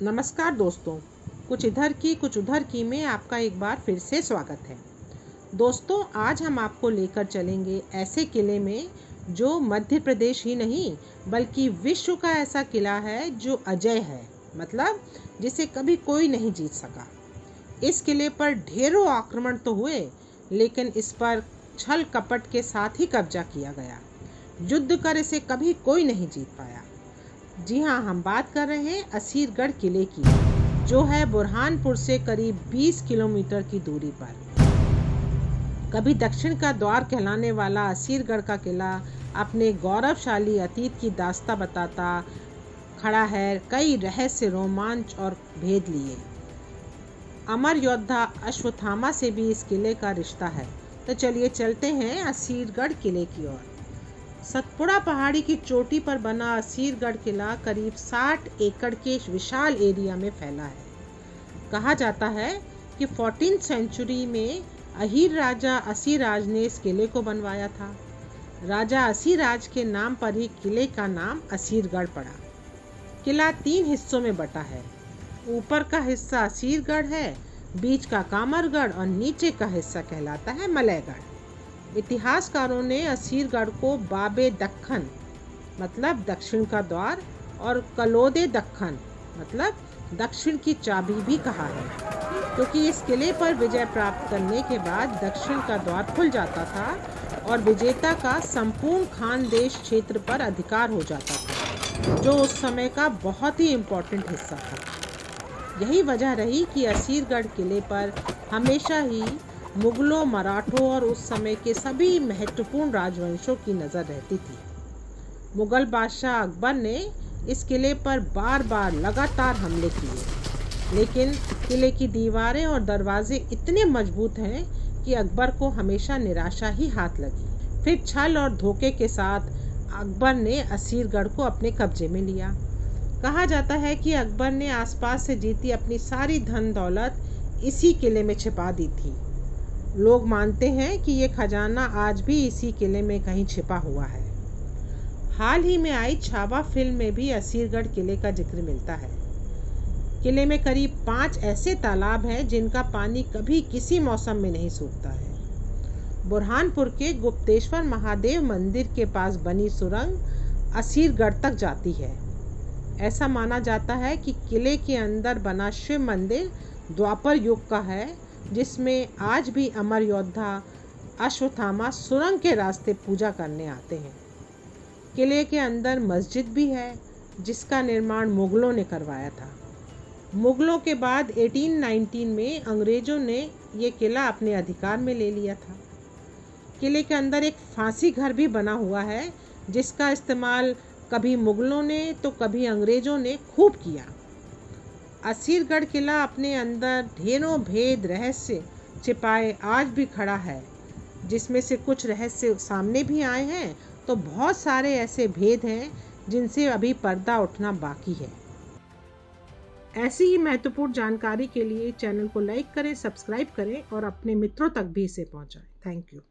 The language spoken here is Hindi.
नमस्कार दोस्तों, कुछ इधर की कुछ उधर की में आपका एक बार फिर से स्वागत है। दोस्तों, आज हम आपको लेकर चलेंगे ऐसे किले में जो मध्य प्रदेश ही नहीं बल्कि विश्व का ऐसा किला है जो अजेय है, मतलब जिसे कभी कोई नहीं जीत सका। इस किले पर ढेरों आक्रमण तो हुए, लेकिन इस पर छल कपट के साथ ही कब्जा किया गया। युद्ध कर इसे कभी कोई नहीं जीत पाया। जी हाँ, हम बात कर रहे हैं असीरगढ़ किले की, जो है बुरहानपुर से करीब 20 किलोमीटर की दूरी पर। कभी दक्षिण का द्वार कहलाने वाला असीरगढ़ का किला अपने गौरवशाली अतीत की दास्तां बताता खड़ा है, कई रहस्य, रोमांच और भेद लिए। अमर योद्धा अश्वत्थामा से भी इस किले का रिश्ता है। तो चलिए चलते हैं असीरगढ़ किले की ओर। सतपुड़ा पहाड़ी की चोटी पर बना असीरगढ़ किला करीब 60 एकड़ के विशाल एरिया में फैला है। कहा जाता है कि 14th सेंचुरी में अहीर राजा असीराज ने इस किले को बनवाया था। राजा असीराज के नाम पर ही किले का नाम असीरगढ़ पड़ा। किला 3 हिस्सों में बटा है। ऊपर का हिस्सा असीरगढ़ है, बीच का कामरगढ़ और नीचे का हिस्सा कहलाता है मलयगढ़। इतिहासकारों ने असीरगढ़ को बाबे दक्खन मतलब दक्षिण का द्वार और कलोदे दक्खन मतलब दक्षिण की चाबी भी कहा है, क्योंकि इस किले पर विजय प्राप्त करने के बाद दक्षिण का द्वार खुल जाता था और विजेता का संपूर्ण खानदेश क्षेत्र पर अधिकार हो जाता था, जो उस समय का बहुत ही इम्पोर्टेंट हिस्सा था। यही वजह रही कि असीरगढ़ किले पर हमेशा ही मुगलों, मराठों और उस समय के सभी महत्वपूर्ण राजवंशों की नज़र रहती थी। मुगल बादशाह अकबर ने इस किले पर बार बार लगातार हमले किए, लेकिन किले की दीवारें और दरवाजे इतने मजबूत हैं कि अकबर को हमेशा निराशा ही हाथ लगी। फिर छल और धोखे के साथ अकबर ने असीरगढ़ को अपने कब्जे में लिया। कहा जाता है कि अकबर ने आसपास से जीती अपनी सारी धन दौलत इसी किले में छिपा दी थी। लोग मानते हैं कि ये खजाना आज भी इसी किले में कहीं छिपा हुआ है। हाल ही में आई छावा फिल्म में भी असीरगढ़ किले का जिक्र मिलता है। किले में करीब 5 ऐसे तालाब हैं जिनका पानी कभी किसी मौसम में नहीं सूखता है। बुरहानपुर के गुप्तेश्वर महादेव मंदिर के पास बनी सुरंग असीरगढ़ तक जाती है। ऐसा माना जाता है कि किले के अंदर बना शिव मंदिर द्वापर युग का है, जिसमें आज भी अमर योद्धा अश्वत्थामा सुरंग के रास्ते पूजा करने आते हैं। किले के अंदर मस्जिद भी है, जिसका निर्माण मुगलों ने करवाया था। मुगलों के बाद 1819 में अंग्रेजों ने ये किला अपने अधिकार में ले लिया था। किले के अंदर एक फांसी घर भी बना हुआ है, जिसका इस्तेमाल कभी मुगलों ने तो कभी अंग्रेजों ने खूब किया। असीरगढ़ किला अपने अंदर ढेरों भेद, रहस्य छिपाए आज भी खड़ा है, जिसमें से कुछ रहस्य सामने भी आए हैं, तो बहुत सारे ऐसे भेद हैं जिनसे अभी पर्दा उठना बाकी है। ऐसी ही महत्वपूर्ण जानकारी के लिए चैनल को लाइक करें, सब्सक्राइब करें और अपने मित्रों तक भी इसे पहुंचाएं। Thank you.